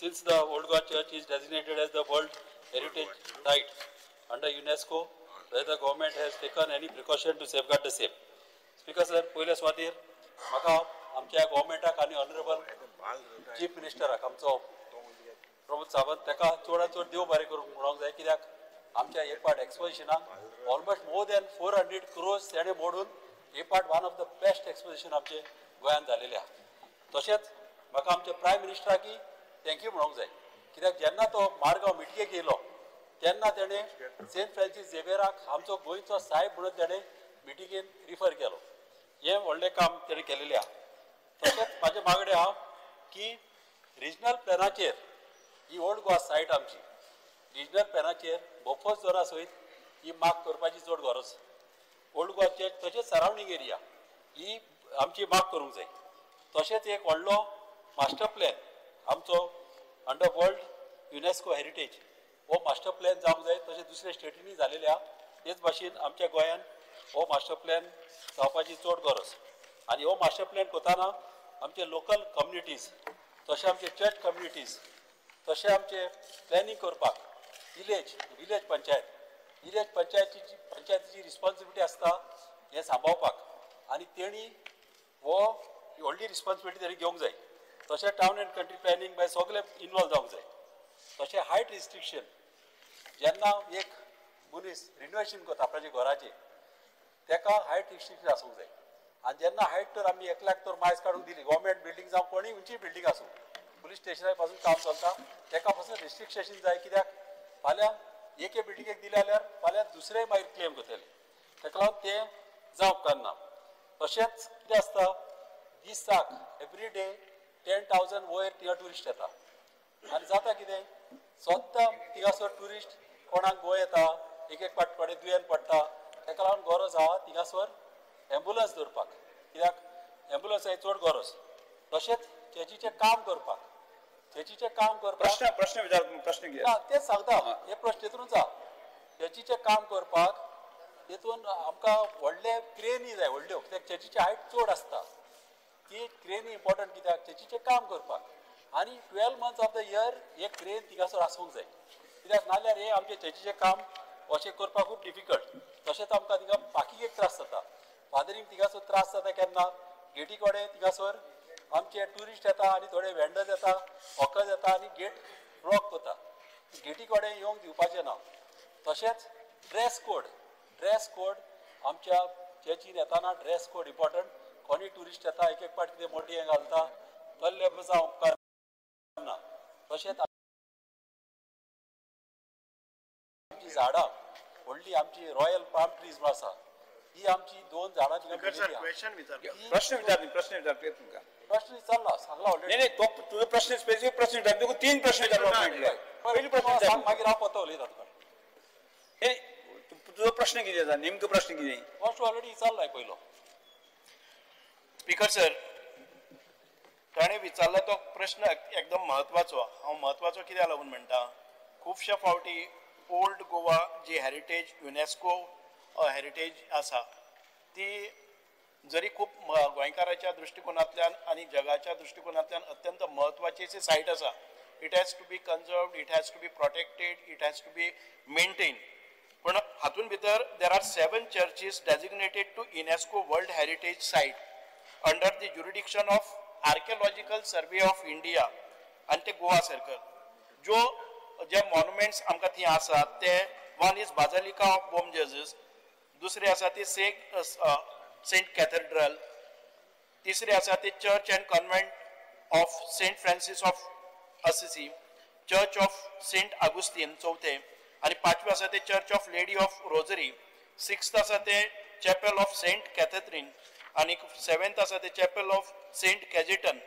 since the Old Goa Church is designated as the World Heritage Site under UNESCO, whether the government has taken any precaution to safeguard the same. Speaker sir, पयले स्वातीर म्हाका आमच्या गव्हर्मेंटाक आनी honourable chief मिनिस्टराक आमचो प्रमोद सावंत ताका चडांत चड देव बरें करूंक म्हणूंक जाय, कित्याक आमच्या एक पार्ट एक्सपोजिशनाक ऑलमोस्ट मोर दॅन 400 crores ताणें मोडून हे part one of the best exposition आमचे गोंयांत जालेलें आहा. तशेंच म्हाका आमच्या प्रायम मिनिस्टराकी थँक्यू म्हणूंक जाय, कित्याक जेन्ना तो मारगांव मिटयेक येयलो तेन्ना तेणें सेंट फ्रांसीस झेवियराक आमचो गोंयचो साहेब म्हणून तेणें मिटिंगेन रिफर केलो. हें व्हडलें काम तेणें केलेलें आहा. तशेंच म्हाजे मागणें आहा की रिजनल प्लॅनाचेर ही ओल्ड गोवा सायट आमची रिजनल प्लॅनाचेर बोफोस जोरा सयत ही माग करपाची चड गरज. ओल्ड गोवा चर्च तशेंच सरावंडींग एरिया ही आमची माग करूंक जाय. तशेंच एक व्हडलो मास्टर प्लॅन आमचो अंडर वर्ल्ड युनेस्को हेरिटेज हो मास्टर प्लॅन जावंक जाय. तशें दुसऱ्या स्टेटींनी जालेले आहा. तेच भाशेन आमच्या गोंयांत हो मास्टर प्लॅन जावपाची चड गरज. आनी हो मास्टर प्लॅन करतना आमचे लोकल कम्युनिटीज तशें आमचे चर्च कम्युनिटीज तशें आमचे प्लॅनिंग करपाक विलेज पंचायतीची रिस्पॉन्सिबिलिटी आसता हें सांबाळपाक, आनी तेणी हो व्हडली रिस्पॉन्सिबिलिटी तेणी घेवंक जाय. तशें टावन एंड कंट्री प्लॅनिंग बाय सगळे इनवॉल्व जावंक जाय. तशें हायट रिस्ट्रिक्शन जेन्ना एक मनीस रिनोवेशन करता आपल्याच्या घराचें ताका हायट रिस्ट्रिक्शन आसूंक जाय. आनी जेन्ना हायट तर आमी 1 लाख तर मायज काडून दिली गव्हर्मेंट बिल्डींग जावं कोणी उंची बिल्डींग आसूं पुलीस स्टेशना पासून काम चलता ताका पासून रिस्ट्रिक्शन जाय. कित्याक फाल्यां एके बिल्डिंगेक दिले जाल्यार फाल्यां दुसरेय मागीर क्लेम करतले. ताका लागून तें जावंक उपकारना. तशेंच कितें आसता दिसाक एवरी डे 10,000 वयर थिंगा ट्युरिस्ट येता आनी जाता कितें सद्दां थिंगासर ट्युरिस्ट कोणाक गोंय येता एक पाट कोणें दुयेंत पडटा. ताका लागून गरज आहा थिंगासर एम्बुलन्स दवरपाक, कित्याक एम्बुलन्साची चड गरज. तशेंच चर्चीचें काम करपाक प्रश्न विचार तेच सांगता हे प्रश्न तेतूनच आहा. चर्चीचें काम करपाक तेतून आमकां व्हडले क्रेनी जाय व्हडल्यो, कित्याक चर्चीची हायट चड आसता. ती क्रेनी इम्पॉर्टंट कित्याक चर्चीचें काम करपाक. आनी 12 months ऑफ द इयर एक क्रेन थिंगासर आसूंक जाय, कित्याक नाल्यार हे आमचे चर्चीचें काम अशें करपाक खूब डिफिकल्ट. तशेंच आमकां थिंगा पार्किंग एक त्रास जाता. फादरींग थिंगासर त्रास जाता केन्ना गेटी कडेन थिंगासर आमचे ट्युरिस्ट येता आनी थोडे वेंडर्स येता हॉकर्स येता आनी गेट ब्लॉक करता. गेटी कडेन येवंक दिवपाचें ना. तशेंच ड्रेस कोड आमच्या चर्चीन येताना ड्रेस कोड इम्पॉर्टंट. कोणी ट्युरिस्ट येता एक पाट कितें मोटी हें घालता तल्ले जावं उपकारना. तशेंच आमची झाडां व्हडली आमची रॉयल पाम ट्रीज म्हणून आसा ही आमची 2 झाडां प्रश्न विचारला सांगला ऑलरेडी. तुझे प्रश्न स्पेसिफिक प्रश्न विचार तुका 3 प्रश्न पयली प्रश्न मागीर हांव पत्तो उलयता तुका. हे तुजो प्रश्न कितें आसा नेमको प्रश्न कितें फर्स्ट ऑलरेडी विचारलाय पयलो. स्पीकर सर ताणें विचारला तो प्रश्न एकदम म्हत्वाचो. हांव म्हत्वाचो कित्याक लागून म्हणटा खुबशे फावटी ओल्ड गोवा जी हेरिटेज युनेस्को हेरिटेज आसा ती जरी खूब गोंयकाराच्या दृश्टिकोनांतल्यान आनी जगाच्या दृश्टिकोनांतल्यान अत्यंत म्हत्वाची अशी सायट आसा. It has to be conserved, it has to be protected, it has to be maintain. पण हातून भितर there are 7 churches designated to UNESCO world heritage site under the jurisdiction of archaeological survey of India आनी ते Goa circle. जे monuments आमकां थंय आसात ते one is basilica of Bom Jesus, दुसरी आसा ती सेंट कॅथेड्रल, तिसरी आसा ती church and convent of saint Francis of Assisi, church of saint Augustine चौथे, आनी पांचवी आसा ते church of lady of rosary, 6th आसा ते चॅपल ऑफ सेंट कॅथेड्रीन आनी 7th आसा ते chapel of saint Cajetan.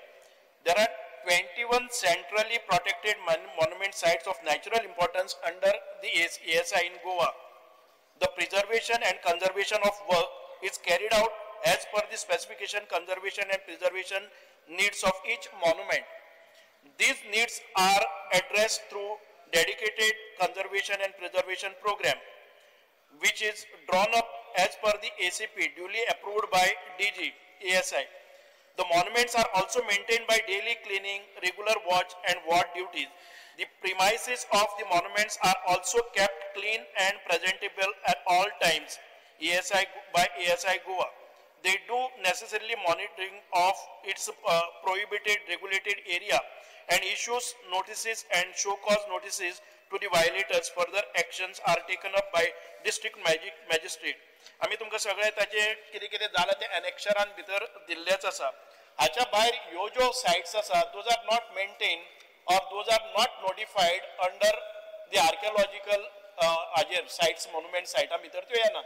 There are 21 centrally protected monument sites of natural importance under the ASI in Goa. The preservation and conservation of work is carried out as per the specification, conservation and preservation needs of each monument. These needs are addressed through dedicated conservation and preservation program, which is drawn up as per the ACP duly approved by DG ASI. The monuments are also maintained by daily cleaning, regular watch and ward duties. The premises of the monuments are also kept clean and presentable at all times by ASI Goa. They do necessarily monitoring of its prohibited regulated area and issues notices and show cause notices to the violators. Further actions are taken up by district magistrate. आम्ही तुमकां सगळे ताचे कितें कितें जालां ते एनेक्शरान भितर दिल्लेच आसा. हाच्या भायर ह्यो ज्यो सायट्स आसा those are not maintain or those are not notified under the archaeological हाजेर sites monument site भितर त्यो येना.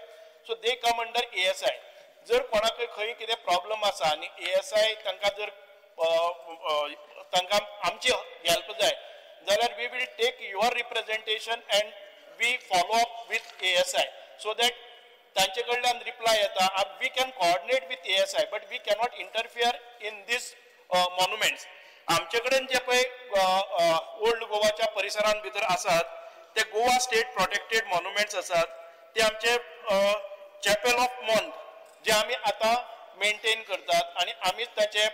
So they come under ASI. जर कोणाक खंय कितें प्रॉब्लम आसा आनी ASI तांकां जर तांकां आमची हेल्प जाय जाल्यार we will take your representation and we follow up with ASI so that तांचे कडल्यान रिप्लाय येता. We can coordinate with ASI but we cannot interfere in this monuments. आमचे कडेन जे पळय ओल्ड गोवाच्या परिसरान भितर आसात ते गोवा स्टेट प्रोटेक्टेड मॉन्युमेंट्स आसात. ते आमचे चॅपेल ऑफ मॉन्थ जे आमी आतां मेंटेन करतात आनी आमी ताचे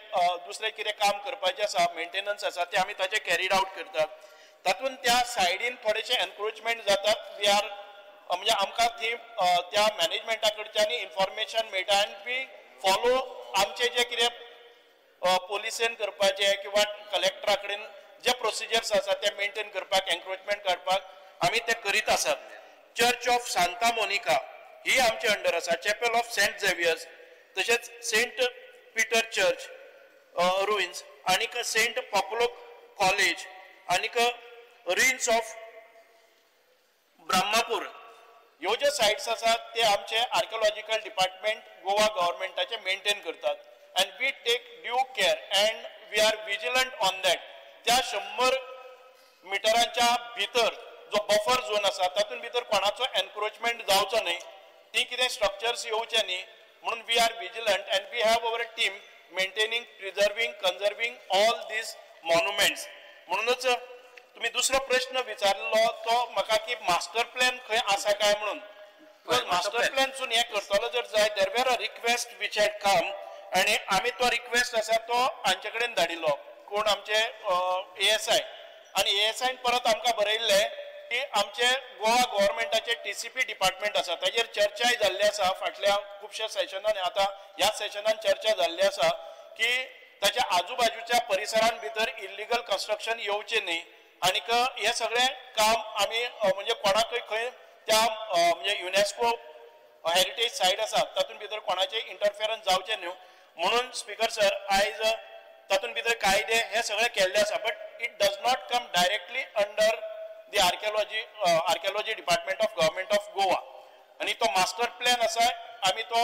दुसरे कितें काम करपाचें आसा मेंटेनन्स आसा ते आमी ताचे कॅरीड आउट करतात. तातूंत त्या सायडीन थोडेशे एनक्रोचमेंट जातात. वी आर म्हणजे आमकां थंय त्या मॅनेजमेंटा कडच्यान इन्फॉर्मेशन मेळटा आनी वी फॉलो आमचे जे कितें पोलिसेन करपाचे किंवा कलेक्टरा कडेन जे प्रोसिजर्स आसा ते मेंटेन करपाक एन्क्रोचमेंट काडपाक आमी ते करीत आसात. चर्च ऑफ सांता मोनिका ही आमचे अंडर आसा. चॅपेल ऑफ सेंट झेवियर्स तशेंच सेंट पिटर चर्च रुइन्स आनीक सेंट पॉपुलो कॉलेज आनीक रुइन्स ऑफ ब्रह्मपूर ह्यो ज्यो सायट्स आसात ते आमचे आर्किओलॉजिकल डिपार्टमेंट गोवा गव्हर्मेंटाचे मेंटेन करतात. And we take due care and we are vigilant on that. त्या 100 मिटरांच्या भितर जो बफर झोन आसा तातूंत भितर कोणाचो एन्क्रोचमेंट जावचो न्हय, ती कितें स्ट्रक्चर्स येवचे न्हय म्हणून we are vigilant and we have our team maintaining preserving conserving all these monuments. म्हणूनच तुम्ही दुसरो प्रश्न विचारलो तो म्हाका की मास्टर प्लॅन खंय आसा काय म्हणून. मास्टर प्लॅनसून हे करतलो जर जाय there were a request which had come आणि आम्ही तो रिक्वेस्ट आसा तो हांचे कडेन धाडिल्लो कोण आमचे ASI आणि ASI परत आमकां बरयल्ले की आमचे गोवा गव्हर्मेंटाचे TCP डिपार्टमेंट आसा ताजेर चर्चाय जाल्ली आसा. फाटल्या खुबश्या सेशनान आतां ह्या सेशनान चर्चा जाल्ली आसा की ताच्या आजूबाजूच्या परिसरान भितर इल्लीगल कन्स्ट्रक्शन येवचे न्हय आनीक हे सगळें काम आमी म्हणजे कोणाकय खंय त्या म्हणजे युनेस्को हेरिटेज सायट आसा तातूंत भितर कोणाचे इंटरफियरन्स जावचे न्हय म्हणून स्पीकर सर आयज तातूंत भितर कायदे हे सगळे केल्ले आसा. But it does not come directly under the archaeology department of government of Goa आणि तो मास्टर प्लॅन आसा आमी तो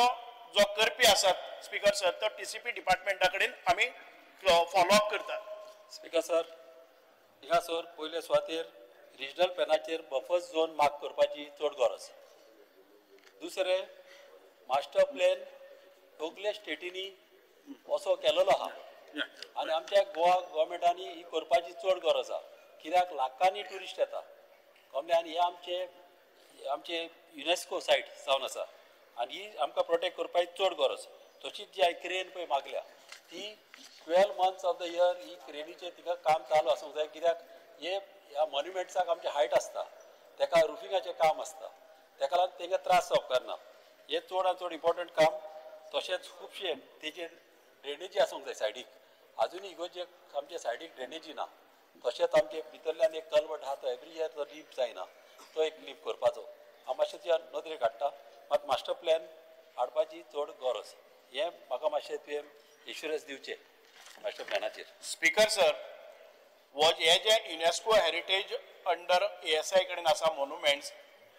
जो करपी आसात स्पीकर सर तो TCP डिपार्टमेंटा कडेन आमी फॉलो अप करतात. स्पीकर सर हिंगा सर पयले सुवातेर रिजनल प्लॅनाचेर बफर झोन मार्क करपाची चड गरज. दुसरे मास्टर प्लॅन सगळे स्टेटीनी असो केलेलो आहा आनी आमच्या गोवा गव्हर्मेंटानी ही करपाची चड गरज आहा. कित्याक लाखांनी ट्युरिस्ट येता कमले आनी हे आमचे युनेस्को सायट जावन आसा आनी ही आमकां प्रोटेक्ट करपाची चड गरज. तशीच जी हांवें क्रेन पळय मागल्या ती 12 months ऑफ द इयर ही क्रेनीचेर तिका काम चालू आसूंक जाय. कित्याक ह्या मॉन्युमेंट्साक आमचे हायट आसता तेका रुफिंगाचें काम आसता तेका लागून तेंका त्रास जावप करना. हे चड आनी चड इम्पॉर्टंट काम. तशेंच खुबशे तेजेर ड्रेनेजी आसूंक जाय सायडीक. आजुनूय इगोर्जे आमचे सायडीक ड्रेनेजी ना. तशेंच आमचे भितरल्यान एक कल्वट आहा तो एवरी इयर तो लीप जायना तो एक लीप करपाचो. हांव मातशें त्या नदरेक हाडटा मात मास्टर प्लॅन हाडपाची चड गरज. हे म्हाका मातशें तुवें इन्शुरन्स दिवचे मास्टर प्लॅनाचेर. स्पीकर सर हे जे युनेस्को हेरिटेज अंडर ASI कडेन आसा मॉन्युमेंट्स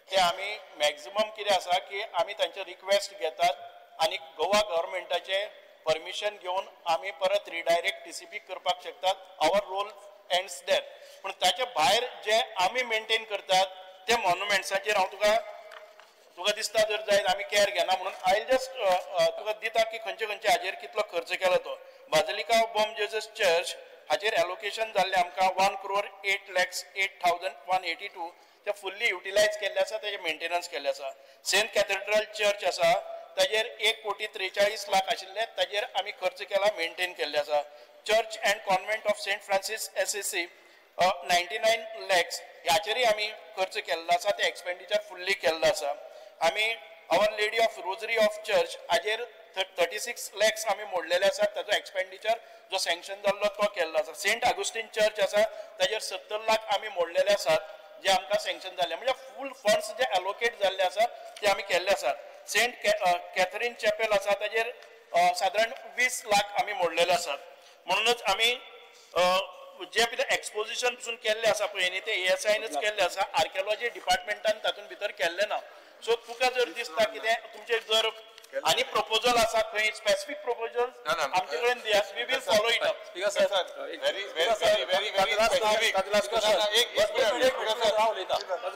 ते आमी मॅक्झिमम कितें आसा की आमी तांचे रिक्वेस्ट घेतात आनी गोवा गव्हर्मेंटाचे परमिशन घेवन आमी परत रिडायरेक्ट TCP करपाक शकतात. आवर रोल एंड्स देर. पूण ताचे भायर जे आमी मेंटेन करतात ते मॉन्युमेंट्साचेर हांव तुका दिसता जर जायत आमी केअर घेना म्हणून आय जस्ट तुका दिता की खंयचे खंयचे हाजेर कितलो खर्च केलो तो. बाजलिका ऑफ बॉम जेजस चर्च हाजेर एलोकेशन जाल्ले आमकां 1,08,08,182 ते फुल्ली युटिलायज केल्ले आसा तेजे मेंटेनन्स केल्ले आसा. सेंट कॅथेड्रल चर्च आसा ताजेर 1,43,00,000 आशिल्ले ताजेर आमी खर्च केला मेंटेन केल्ले आसा. Church and convent of saint Francis SSC 99 lakhs ह्याचेरय आमी खर्च केल्लो आसा. ते एक्सपेंडिचर फुल्ली केल्लो आसा. आमी our lady of rosary of church हाजेर 36 lakhs आमी मोडलेले आसा. ताजो एक्सपेंडिचर जो सँक्शन जाल्लो तो केल्लो आसा. सेंट अगुस्टीन चर्च आसा ताजेर 70 लाख आमी मोडलेले आसात जे आमकां सँक्शन जाल्ले म्हणजे फूल फंड्स जे एलोकेट जाल्ले आसात ते आमी केल्ले आसात. सेंट कॅथरीन चॅपेल आसा ताजेर सादारण 20 लाख आमी मोडलेले आसात. म्हणूनच आमी जे कितें एक्सपोजिशन पसून केल्ले आसा पळय न्ही ते ASIनच केल्ले आसा. आर्किओलॉजी डिपार्टमेंटान तातूंत भितर केल्ले ना. सो तुका जर दिसता कितें तुमचे जर आनी प्रपोजल आसा खंय स्पेसिफिक प्रपोजल आमचे कडेन दियात. We will follow it up. Speaker sir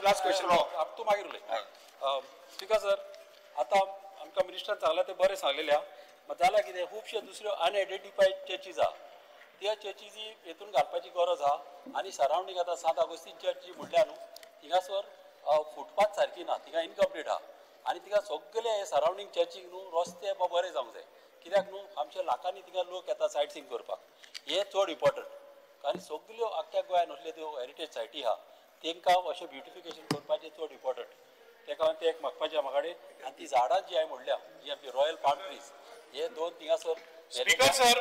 last question तूं मागीर उलय. स्पीकर सर आतां आमकां मिनिस्टरान सांगलां ते बरें सांगलेले आहा. जाल्यार कितें खुबशे दुसऱ्यो अनआयडेंटिफायड चर्चीज आहा त्या चर्चीची हेतून घालपाची गरज आहा. आनी सरावंडींग आतां सांत अगोस्तीन चर्च जी म्हणल्या न्हू थिंगासर फुटपाथ सारकी ना थिंगा इनकम्प्लीट आहा. आनी तिका सगळे हे सरावंडींग चर्चीक न्हू रस्ते बरे जावंक जाय. कित्याक न्हू आमच्या लाखांनी तिका लोक येता सायट सींग करपाक. हे चड इम्पॉर्टंट आनी सगळ्यो आख्ख्या गोंयान असल्यो त्यो हेरिटेज सायटी आहा तांकां अशें ब्युटिफिकेशन करपाचें चड इम्पॉर्टंट. तेका लागून ते एक मागपाचें म्हाका कडेन. आनी ती झाडां जी हांवें म्हणल्या जी आमची रॉयल पाल्म ट्रीज हे 2 थिंगासर. स्पीकर सर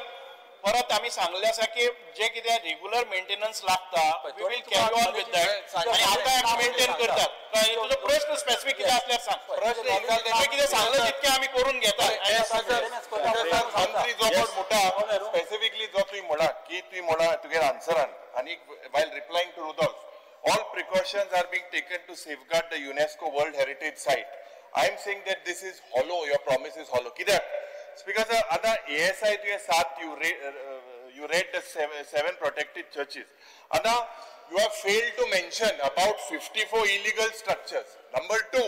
परत आमी सांगले आसा की जे कितें रेग्युलर मेंटेनन्स लागता we will carry on with that आनी आतां आमी मेंटेन करतात. तुजो प्रश्न स्पेसिफीक कितें आसल्यार सांग. प्रश्न कितें सांगलें तितकें आमी करून घेता. स्पेसिफिकली जो तुवें म्हणा की तुवें म्हणा तुगे आन्सरान आनी वायल replying to Rudolf all precautions are being taken to safeguard the UNESCO world heritage site. I'm saying that this is hollow your promise is hollow. कित्याक स्पीकर सर आता ASI तुवें 7 you read the 7 protected churches. Ada you have failed to mention about 54 illegal structures. Number 2,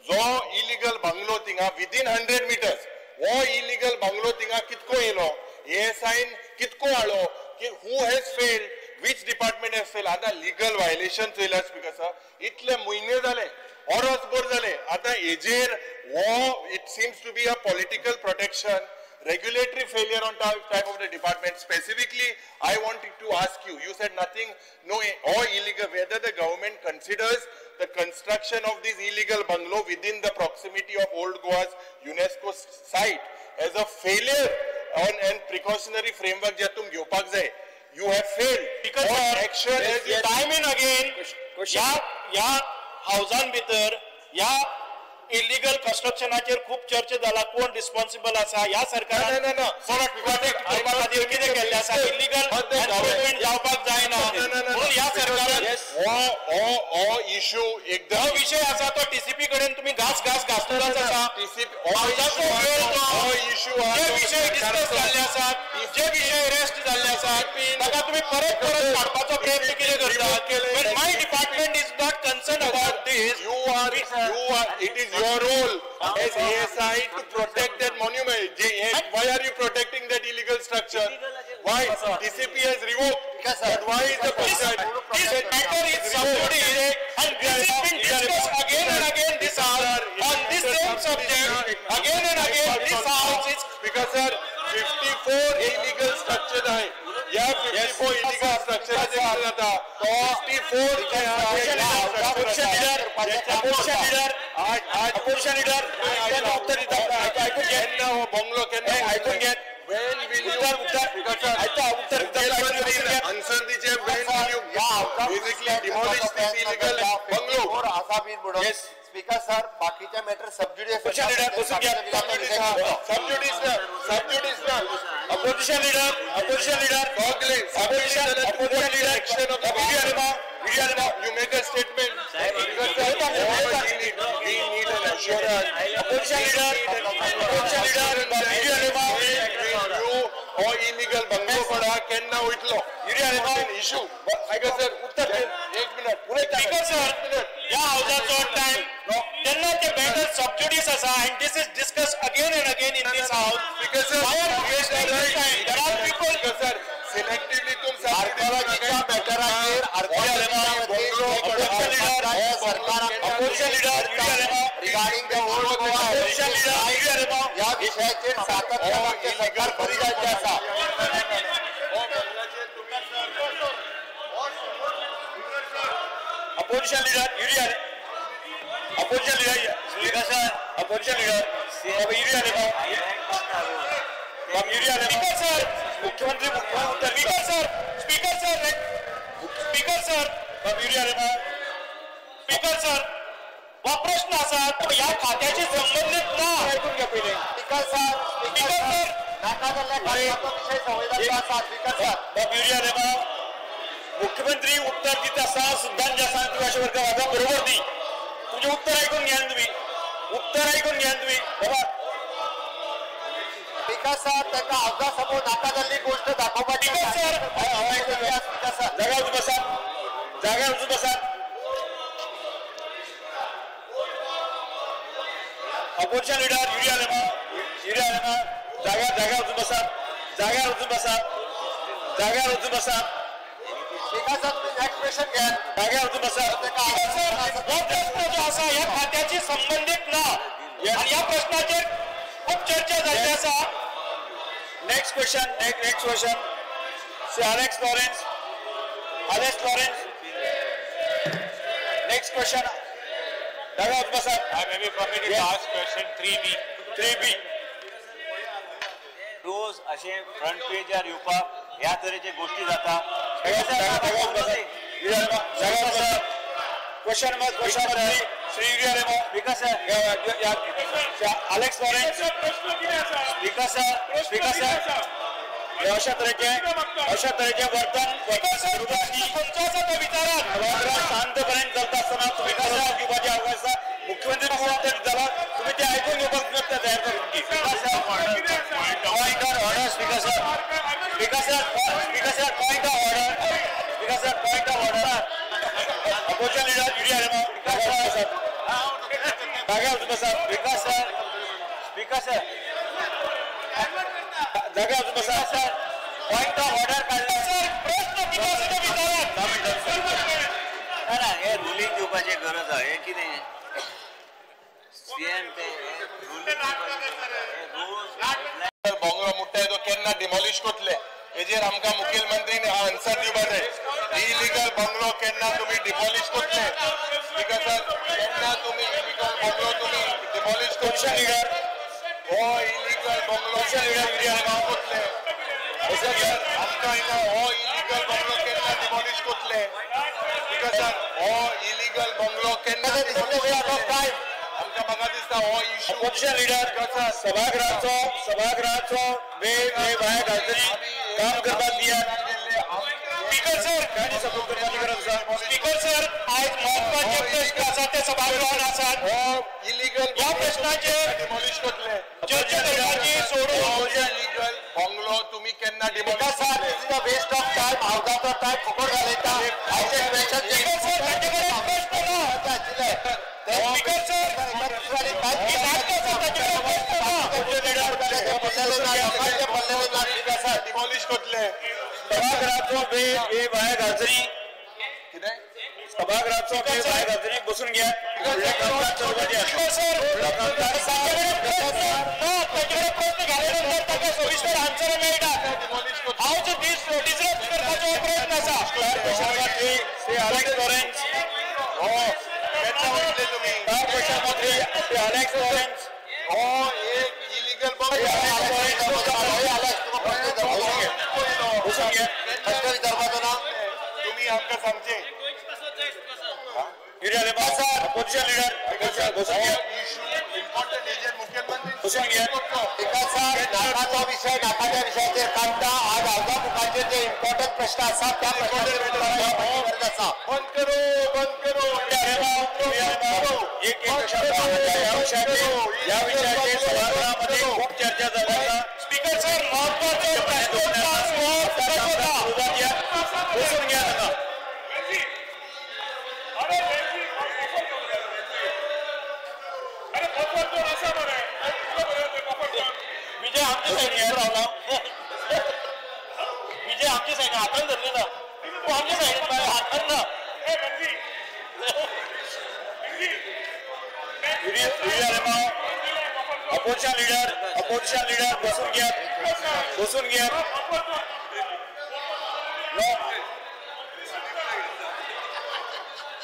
जो illegal bungalow tinga within 100 meters. वो illegal bungalow tinga kitko yellow ASI kitko आलो कि who has failed, which department has failed. आता legal violation चोयला speaker sir इतले म्हयने जाले ऑरसभर जाले. आता हेजेर वो it seems to be a political protection, regulatory failure on type of the department. Specifically, I wanted to ask you, you said nothing, no, or illegal, whether the government considers the construction of this illegal bungalow within the proximity of Old Goa's UNESCO site as a failure and precautionary framework जे तुम घेवपाक जाय. You have failed. Because action is time and again, या हावजान भितर या illegal कन्स्ट्रक्शनाचेर खूप चर्चा जाला. कोण रिस्पॉन्सिबल आसा ह्या सरकारान प्रोटेक्ट करपा खातीर कितें केल्लें आसा. इलिगल एनक्रोचमेंट जावपाक जायना म्हणून ह्या सरकारान हो इश्यू एकदम हो विषय आसा तो TCP कडेन तुम्ही घासतोच आसा. जे विषय डिस्कस जाल्ले आसात जे विषय रेस्ट जाल्ले आसात ताका तुम्ही परत काडपाचो प्रयत्न कितें करतात. My department is not concern about this. It is your role as ASI to protect that monument. Why are you protecting that illegal structure? Why? TCP has revoked. But why is the punchayat? This matter is subjudice and this has been discussed again and again this house on this same subject. Again and again this house is because sir 54 illegal structures are. या 54 illegal structures जाता. 54 leader bungalow can I could get when will you answer the chair when will you basically demolish this illegal bungalow. Yes. Speaker sir, बाकीच्या matter सबज्युडिस opposition leader you make a statement we need an assurance or illegal bungalow पड़ा can now itlo issue because sir उत्तर एक minute Speaker sir, या हाऊसाचो time तेन्ना ते matter सबज्युडिस आसा and this is discussed again and again in this house. because sir Why are you wasting your time? There are people because sir selectively तुम आर्किओलॉजीच्या मॅटराचेर objection regarding the old Goa या विषयाचेर सातत्यान सरकार करी जायचे आसा. Opposition leader, Yuri Opposition leader, Speaker sir, Opposition leader, Yuri Speaker sir, मुख्यमंत्री Speaker sir, Speaker sir, Speaker sir, Speaker sir, वा प्रश्न असा या खात्याशी संबंधित ना ऐकून घ्या पहिले. स्पीकर सर नाका जाल्ल्या खात्याचो विषय संवेदनशील आसा. स्पीकर सर मुख्यमंत्री उत्तर दित आसा सिद्धांत आसा तुम्ही अशा वर्ग माझा बरोबर दी तुझे उत्तर ऐकून घ्या तुम्ही बाबा. स्पीकर सर त्यांना अवघा समोर नाका जाल्ली गोष्ट दाखोवपाची. जाग्यावर बसा Opposition leader, Yuri Alema, जाग्यावर बसा. स्पीकर सर तुम्ही नेक्स्ट क्वेश्चन घ्या. जाग्यावर बसा. प्रश्न जो असा या खात्याशी संबंधित ना आणि या प्रश्नाचे खूप चर्चा झाली असा. Next question Alex Lawrence. Next question. जाग्यावर बसा. I may be permitted to ask question 3B. रोज असे फ्रंट पेजर येवपाक ह्या तरेचे गोष्टी जाता. क्वेश्चन श्री विकास Alex Lawrence. Speaker sir. अशा तऱ्हेचे वर्तन शांतपर्यंत चालत असताना तुम्ही घेवपाची आवश्यकता मुख्यमंत्री झाला तुम्ही ते ऐकून घेवपाक तयार करून point of order. Speaker sir point of order. Opposition leader Yuri Alema. जाग्यावर बसा. स्पीकर सर जाग्यावर बसा. पॉइंट ऑफ ऑर्डर काढला सर. प्रश्न विकासाच्या विचारात हे रुलिंग दिवपाची गरज आहे की नाही. सीएम ते बोंगलो मुट्टाय तो केन्ना डिमॉलिश कोतले हेजेर आमकां मुखेलमंत्रीन आन्सर दिवपाक जाय. इलिगल बंगलो केन्ना तुम्ही डिमॉलिश कोतले. स्पीकर सर केन्ना तुम्ही इलिगल बंगलो तुम्ही डिमॉलिश कोतले. हो इलिगल बंगलो कोतले. आमकां हिंगा हो इलिगल बंगलो केन्ना डिमॉलिश कोतले. स्पीकर सर हो इलिगल बंगलो केन्ना आमकां म्हाका दिसता हो इश्यू अपोजिशन लीडर सभागृहाचो वेळ भायर घालतली काम करपाक दिया. स्पीकर सर आज महत्वाचे प्रश्न आसात ते सभागृहान आसात. इलिगल या प्रश्नाचेर डिमॉलिश कोतले. चर्चा करपाची सोडून इलिगल बंगलो तुम्ही केन्ना demolish sir this is a waste of time. अवघाचो टाइम फुकट घालयता. आयचे क्वेश्चन स्पीकर सर ताचेकडे प्रश्न ना. स्पीकर सर डिमॉलिश कोतले. सभागृहाचो वेळ भायर घालतली कितें सभागृहाचो वेळ भायर घालतली बसून घ्या. प्रश्न घाल्यानंतर ताका सविस्तर आन्सर मेळटा. हांव डिसरप्ट करपाचो प्रयत्न आसा. Shri Alex Lawrence. केन्ना वयतले तुमी. कॉर्पोरेशन मंत्री श्री Alex Lawrence. हो एक इलिगल बंगलो बसून घ्या. तुम्ही आमकां सांगचे. Yuri Alema sir, opposition leader. बसून घ्या. इम्पॉर्टंट एजंट मुख्यमंत्री बसून घ्या. नाकाचा विषय नाकाच्या विषयाचेर काढता. आज अवघा मुखाचेर जे इम्पॉर्टंट प्रश्न आसा त्या प्रश्नाचेर गरज आसा. बंद करो एक या विषयाचे सभागृहामध्ये खूप चर्चा झाली. स्पीकर सर महत्वाचे बसून घ्या. विजय आमच्या साईडने रावला. विजय आमच्या साईडने हातान धरले ना. तू आमच्या साईडने हातान ना. अपोजिशन लीडर बसून घ्या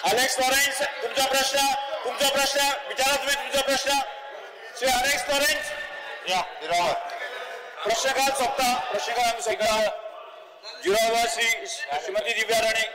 अलेक्स लॉरेन्स तुमचा प्रश्न विचारा तुम्ही तुमचा प्रश्न श्री अलेक्स लॉरेन्स या प्रश्नकाल सोपता जिरावर श्रीमती दिव्या राणे